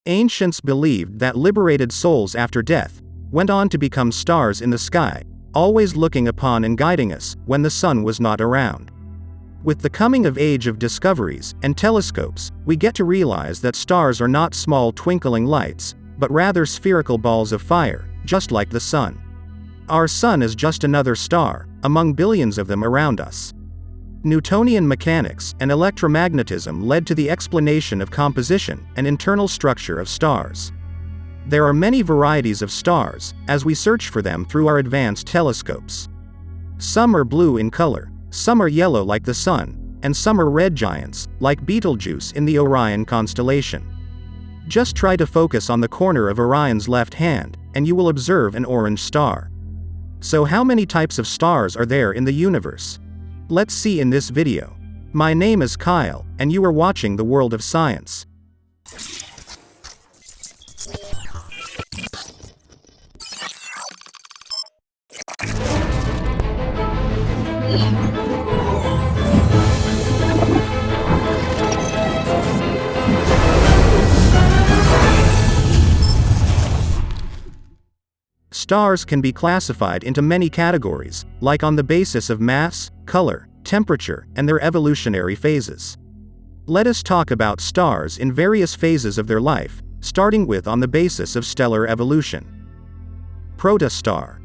Ancients believed that liberated souls after death went on to become stars in the sky, always looking upon and guiding us when the sun was not around. With the coming of age of discoveries and telescopes, we get to realize that stars are not small twinkling lights, but rather spherical balls of fire, just like the sun. Our sun is just another star, among billions of them around us. Newtonian mechanics and electromagnetism led to the explanation of composition and internal structure of stars. There are many varieties of stars, as we search for them through our advanced telescopes. Some are blue in color, some are yellow like the sun, and some are red giants, like Betelgeuse in the Orion constellation. Just try to focus on the corner of Orion's left hand, and you will observe an orange star. So how many types of stars are there in the universe? Let's see in this video. My name is Kyle, and you are watching The World of Science. Stars can be classified into many categories, like on the basis of mass, color, temperature, and their evolutionary phases. Let us talk about stars in various phases of their life, starting with on the basis of stellar evolution. Proto Star.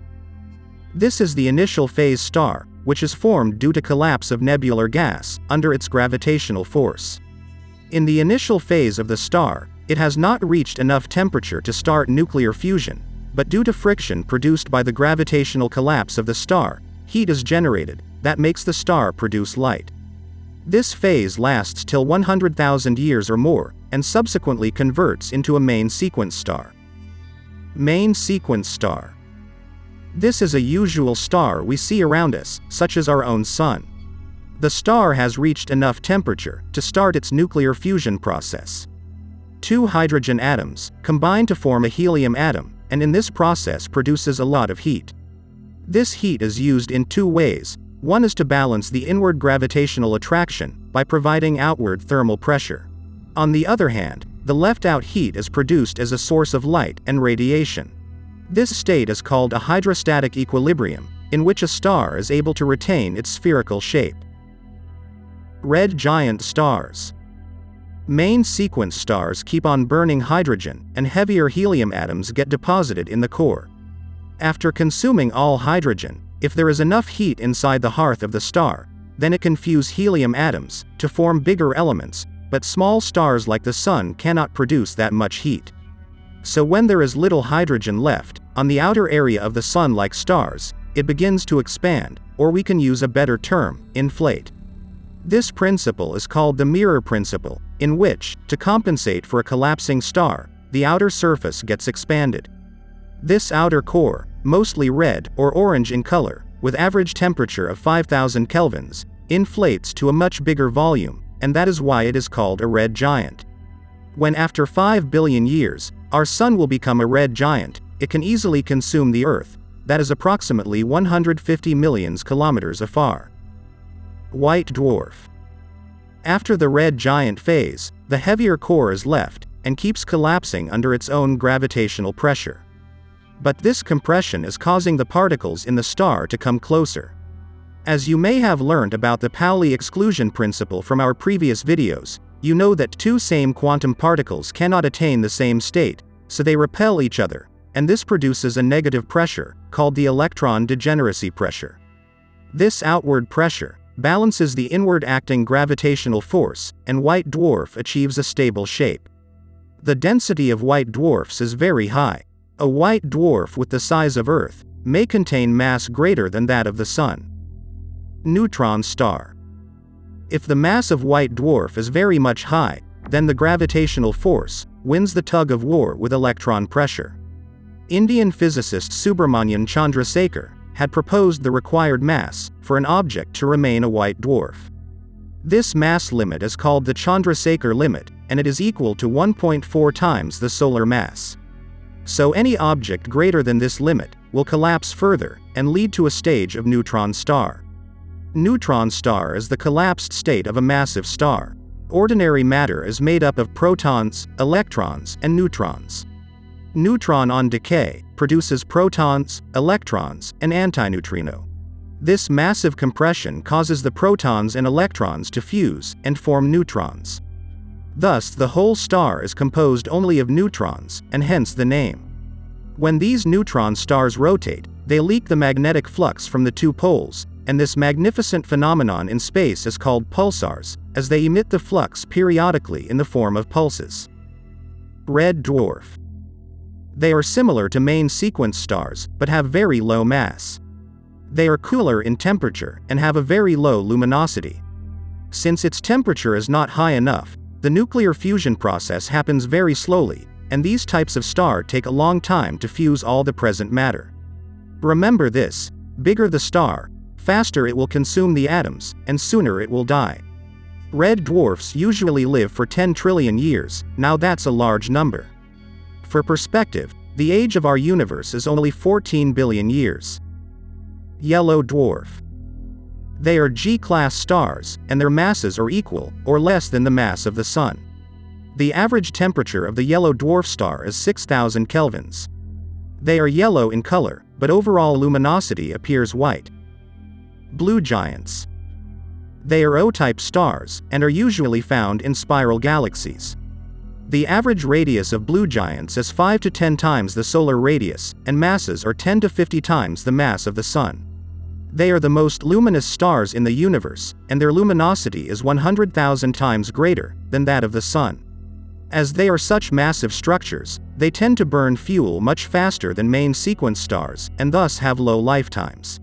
This is the initial phase star, which is formed due to collapse of nebular gas under its gravitational force. In the initial phase of the star, it has not reached enough temperature to start nuclear fusion, but due to friction produced by the gravitational collapse of the star, heat is generated that makes the star produce light. This phase lasts till 100,000 years or more, and subsequently converts into a main sequence star. Main sequence star. This is a usual star we see around us, such as our own sun. The star has reached enough temperature to start its nuclear fusion process. Two hydrogen atoms combine to form a helium atom, and in this process produces a lot of heat. This heat is used in two ways. One is to balance the inward gravitational attraction by providing outward thermal pressure. On the other hand, the left-out heat is produced as a source of light and radiation. This state is called a hydrostatic equilibrium, in which a star is able to retain its spherical shape. Red giant stars. Main sequence stars keep on burning hydrogen, and heavier helium atoms get deposited in the core. After consuming all hydrogen, if there is enough heat inside the hearth of the star, then it can fuse helium atoms to form bigger elements, but small stars like the sun cannot produce that much heat. So when there is little hydrogen left, on the outer area of the sun like stars, it begins to expand, or we can use a better term, inflate. This principle is called the mirror principle, in which, to compensate for a collapsing star, the outer surface gets expanded. This outer core, mostly red or orange in color, with average temperature of 5,000 kelvins, inflates to a much bigger volume, and that is why it is called a red giant. When after 5 billion years, our sun will become a red giant, it can easily consume the Earth, that is approximately 150 million kilometers afar. White dwarf. After the red giant phase, the heavier core is left, and keeps collapsing under its own gravitational pressure. But this compression is causing the particles in the star to come closer. As you may have learned about the Pauli exclusion principle from our previous videos, you know that two same quantum particles cannot attain the same state, so they repel each other, and this produces a negative pressure, called the electron degeneracy pressure. This outward pressure balances the inward acting gravitational force, and white dwarf achieves a stable shape. The density of white dwarfs is very high. A white dwarf with the size of Earth may contain mass greater than that of the Sun. Neutron star. If the mass of white dwarf is very much high, then the gravitational force wins the tug of war with electron pressure. Indian physicist Subramanian Chandrasekhar had proposed the required mass for an object to remain a white dwarf. This mass limit is called the Chandrasekhar limit, and it is equal to 1.4 times the solar mass. So any object greater than this limit will collapse further and lead to a stage of neutron star. Neutron star is the collapsed state of a massive star. Ordinary matter is made up of protons, electrons, and neutrons. Neutron on decay produces protons, electrons, and antineutrino. This massive compression causes the protons and electrons to fuse and form neutrons. Thus, the whole star is composed only of neutrons, and hence the name. When these neutron stars rotate, they leak the magnetic flux from the two poles, and this magnificent phenomenon in space is called pulsars, as they emit the flux periodically in the form of pulses. Red dwarf. They are similar to main sequence stars, but have very low mass. They are cooler in temperature, and have a very low luminosity. Since its temperature is not high enough, the nuclear fusion process happens very slowly, and these types of star take a long time to fuse all the present matter. Remember this: bigger the star, faster it will consume the atoms, and sooner it will die. Red dwarfs usually live for 10 trillion years, now that's a large number. For perspective, the age of our universe is only 14 billion years. Yellow dwarf. They are G-class stars, and their masses are equal, or less than the mass of the Sun. The average temperature of the yellow dwarf star is 6,000 kelvins. They are yellow in color, but overall luminosity appears white. Blue giants. They are O-type stars, and are usually found in spiral galaxies. The average radius of blue giants is 5 to 10 times the solar radius, and masses are 10 to 50 times the mass of the Sun. They are the most luminous stars in the universe, and their luminosity is 100,000 times greater than that of the Sun. As they are such massive structures, they tend to burn fuel much faster than main sequence stars, and thus have low lifetimes.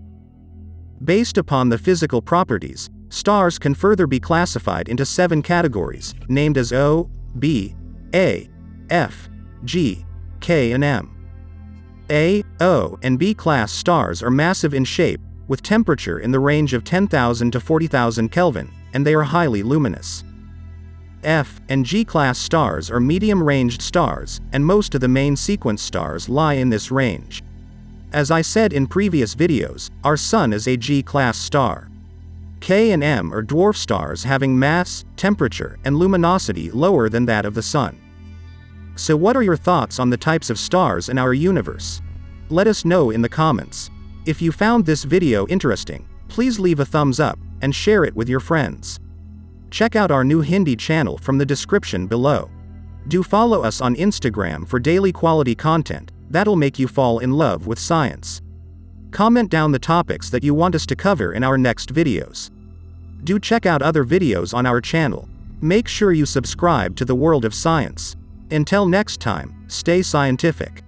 Based upon the physical properties, stars can further be classified into 7 categories, named as O, B, A, F, G, K and M. A, O, and B-class stars are massive in shape, with temperature in the range of 10,000 to 40,000 Kelvin, and they are highly luminous. F and G-class stars are medium-ranged stars, and most of the main sequence stars lie in this range. As I said in previous videos, our Sun is a G-class star. K and M are dwarf stars having mass, temperature, and luminosity lower than that of the Sun. So what are your thoughts on the types of stars in our universe? Let us know in the comments. If you found this video interesting, please leave a thumbs up, and share it with your friends. Check out our new Hindi channel from the description below. Do follow us on Instagram for daily quality content that'll make you fall in love with science. Comment down the topics that you want us to cover in our next videos. Do check out other videos on our channel. Make sure you subscribe to the World of Science. Until next time, stay scientific.